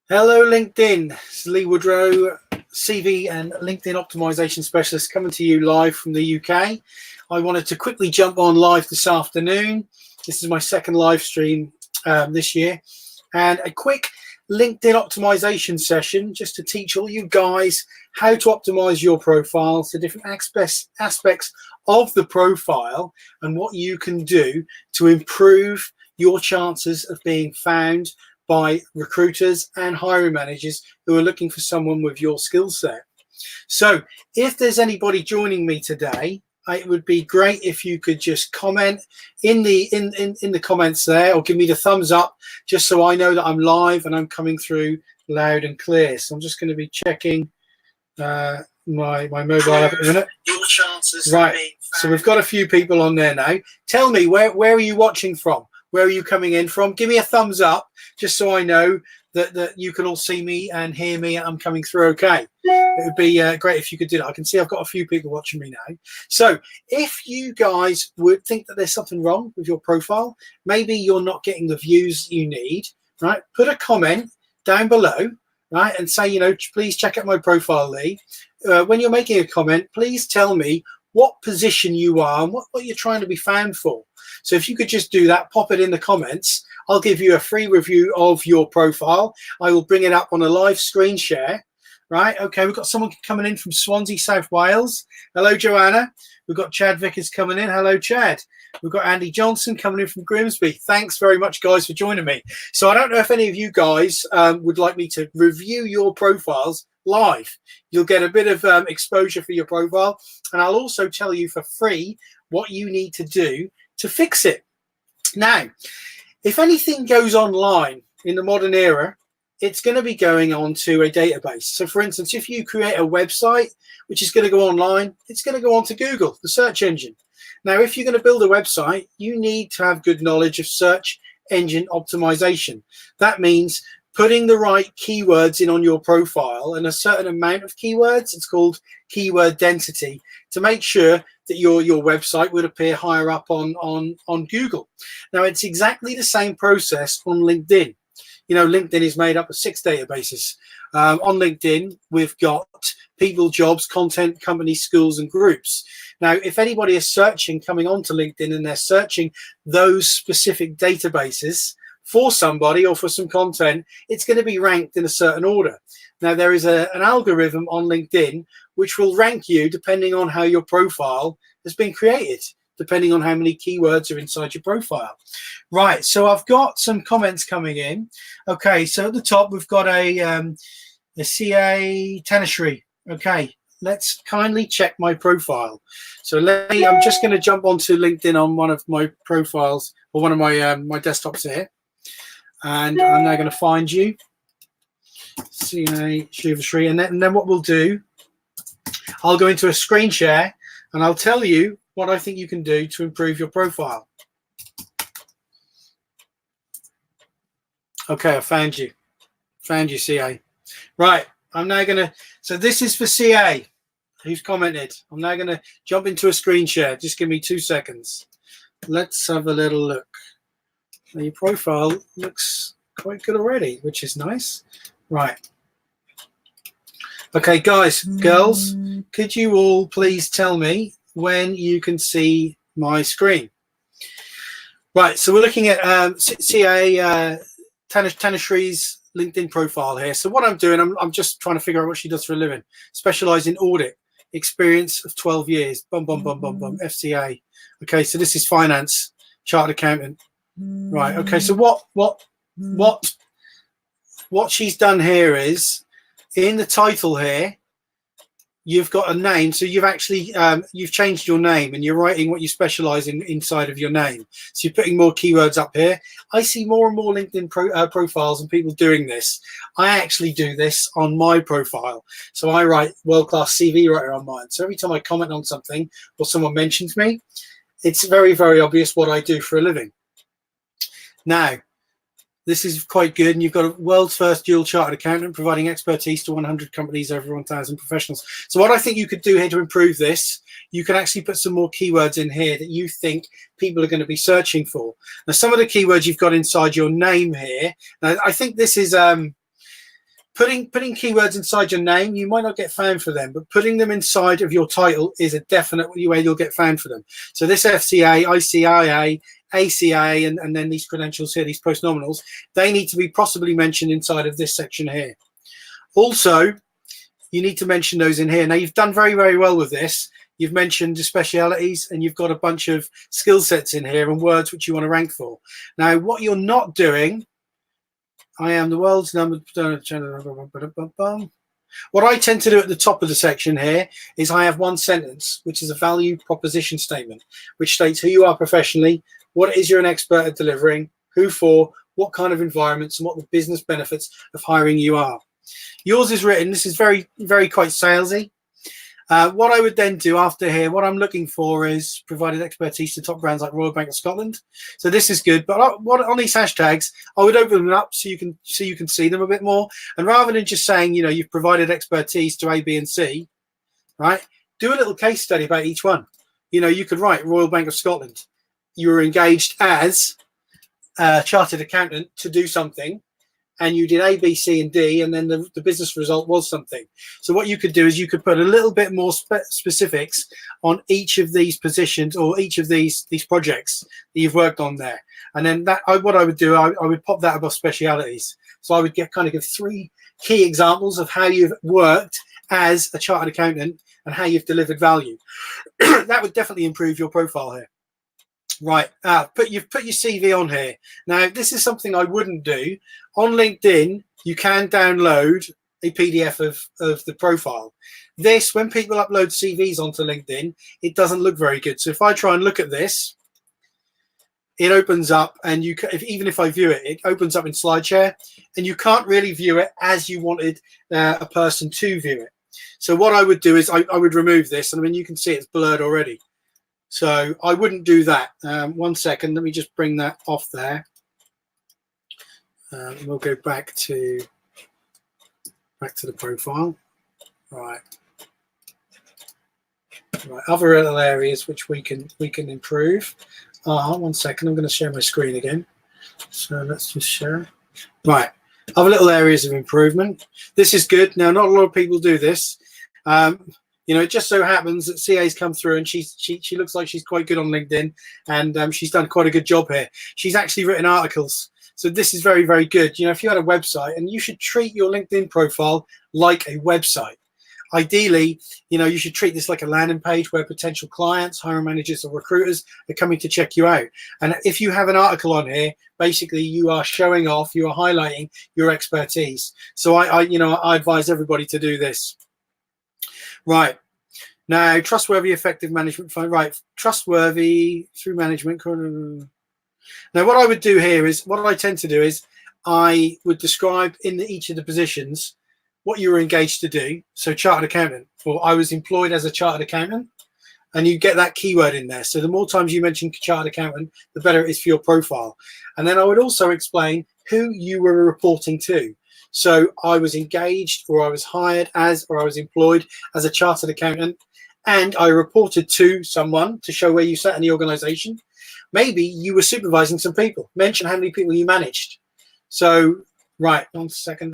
Hello, LinkedIn. This is Lee Woodrow, CV and LinkedIn optimization specialist, coming to you live from the UK. I wanted to quickly jump on live this afternoon. This is my second live stream this year, and a quick LinkedIn optimization session just to teach all you guys how to optimize your profile, so different aspects of the profile and what you can do to improve your chances of being found by recruiters and hiring managers who are looking for someone with your skill set. So if there's anybody joining me today, it would be great if you could just comment in the comments there, or give me the thumbs up, just so I know that I'm live and I'm coming through loud and clear. So I'm just going to be checking my mobile app at the minute. Your chances right. So we've got a few people on there now. Tell me, where are you watching from? Where are you coming in from? Give me a thumbs up, just so I know that you can all see me and hear me. I'm coming through okay. It would be great if you could do that. I can see I've got a few people watching me now. So if you guys would think that there's something wrong with your profile, maybe you're not getting the views you need, right? Put a comment down below, right? And say, please check out my profile, Lee. When you're making a comment, please tell me what position you are and what you're trying to be found for. So if you could just do that, pop it in the comments. I'll give you a free review of your profile. I will bring it up on a live screen share. Right, okay, we've got someone coming in from Swansea, South Wales. Hello, Joanna. We've got Chad Vickers coming in. Hello, Chad. We've got Andy Johnson coming in from Grimsby. Thanks very much, guys, for joining me. So I don't know if any of you guys would like me to review your profiles live. You'll get a bit of exposure for your profile, and I'll also tell you for free what you need to do to fix it. Now, if anything goes online in the modern era, it's going to be going on to a database. So for instance, if you create a website which is going to go online, it's going to go on to Google, the search engine. Now, if you're going to build a website, you need to have good knowledge of search engine optimization. That means putting the right keywords in on your profile, and a certain amount of keywords, it's called keyword density, to make sure that your website would appear higher up on Google. Now, it's exactly the same process on LinkedIn. LinkedIn is made up of 6 databases. On LinkedIn, we've got people, jobs, content, companies, schools, and groups. Now, if anybody is searching, coming onto LinkedIn, and they're searching those specific databases for somebody or for some content, it's going to be ranked in a certain order. Now, there is an algorithm on LinkedIn which will rank you depending on how your profile has been created, depending on how many keywords are inside your profile. Right, so I've got some comments coming in. Okay, so at the top, we've got a CA Tanishri. Okay, let's kindly check my profile. So I'm just going to jump onto LinkedIn on one of my profiles, or one of my desktops here. And I'm now going to find you, CA Shivashri. And then what we'll do, I'll go into a screen share and I'll tell you what I think you can do to improve your profile. Okay, I found you. CA. Right, I'm now going to, so this is for CA, who's commented. I'm now going to jump into a screen share. Just give me 2 seconds. Let's have a little look. Now, your profile looks quite good already, which is nice. Right. Okay, guys, girls, could you all please tell me when you can see my screen? Right, so we're looking at CA Tanishri's LinkedIn profile here. So what I'm doing, I'm just trying to figure out what she does for a living. Specialise in audit, experience of 12 years, FCA. Okay, so this is finance, chartered accountant. Right, okay, so what she's done here is, in the title here, you've got a name. So you've actually you've changed your name, and you're writing what you specialize in inside of your name. So you're putting more keywords up here. I see more and more LinkedIn profiles and people doing this. I actually do this on my profile. So I write world-class CV writer on mine. So every time I comment on something or someone mentions me, it's very, very obvious what I do for a living. Now, this is quite good, and you've got a world's first dual chartered accountant providing expertise to 100 companies, over 1,000 professionals. So what I think you could do here to improve this, you can actually put some more keywords in here that you think people are going to be searching for. Now, some of the keywords you've got inside your name here, now, I think this is Putting keywords inside your name, you might not get found for them, but putting them inside of your title is a definite way you'll get found for them. So this FCA, ICIA, ACA, and then these credentials here, these postnominals, they need to be possibly mentioned inside of this section here. Also, you need to mention those in here. Now, you've done very, very well with this. You've mentioned the specialities, and you've got a bunch of skill sets in here and words which you want to rank for. Now, what you're not doing, I am the world's number. What I tend to do at the top of the section here is I have one sentence, which is a value proposition statement, which states who you are professionally, what it is you're an expert at delivering, who for, what kind of environments, and what the business benefits of hiring you are. Yours is written. This is very, very quite salesy. What I would then do after here, what I'm looking for is provided expertise to top brands like Royal Bank of Scotland. So this is good. But what on these hashtags, I would open them up so you can see them a bit more. And rather than just saying, you know, you've provided expertise to A, B, and C, right? Do a little case study about each one. You know, you could write Royal Bank of Scotland. You were engaged as a chartered accountant to do something, and you did A, B, C, and D, and then the business result was something. So what you could do is you could put a little bit more specifics on each of these positions or each of these projects that you've worked on there. And then what I would do, I would pop that above specialities. So I would give 3 key examples of how you've worked as a chartered accountant and how you've delivered value. That would definitely improve your profile here. Right, you've put your CV on here. Now, this is something I wouldn't do. On LinkedIn, you can download a PDF of the profile. This, when people upload CVs onto LinkedIn, it doesn't look very good. So if I try and look at this, it opens up, and even if I view it, it opens up in SlideShare, and you can't really view it as you wanted a person to view it. So what I would do is I would remove this, and I mean, you can see it's blurred already. So I wouldn't do that. 1 second, let me just bring that off there. We'll go back to the profile. Right. Other little areas which we can improve. 1 second, I'm going to share my screen again. So let's just share. Right. Other little areas of improvement. This is good. Now, not a lot of people do this. You know, it just so happens that CA's come through, and she looks like she's quite good on LinkedIn, and she's done quite a good job here. She's actually written articles. So this is very, very good. You know, if you had a website, and you should treat your LinkedIn profile like a website. Ideally, you know, you should treat this like a landing page where potential clients, hiring managers, or recruiters are coming to check you out. And if you have an article on here, basically you are showing off, you are highlighting your expertise. So I advise everybody to do this. Right. Now, trustworthy, effective management. Right. Trustworthy through management. Now, what I would do here is, what I tend to do is I would describe in each of the positions what you were engaged to do. So chartered accountant, or I was employed as a chartered accountant, and you get that keyword in there. So the more times you mention chartered accountant, the better it is for your profile. And then I would also explain who you were reporting to. So I was engaged, or I was hired as, or I was employed as a chartered accountant, and I reported to someone to show where you sat in the organization. Maybe you were supervising some people. Mention how many people you managed. So, right, one second.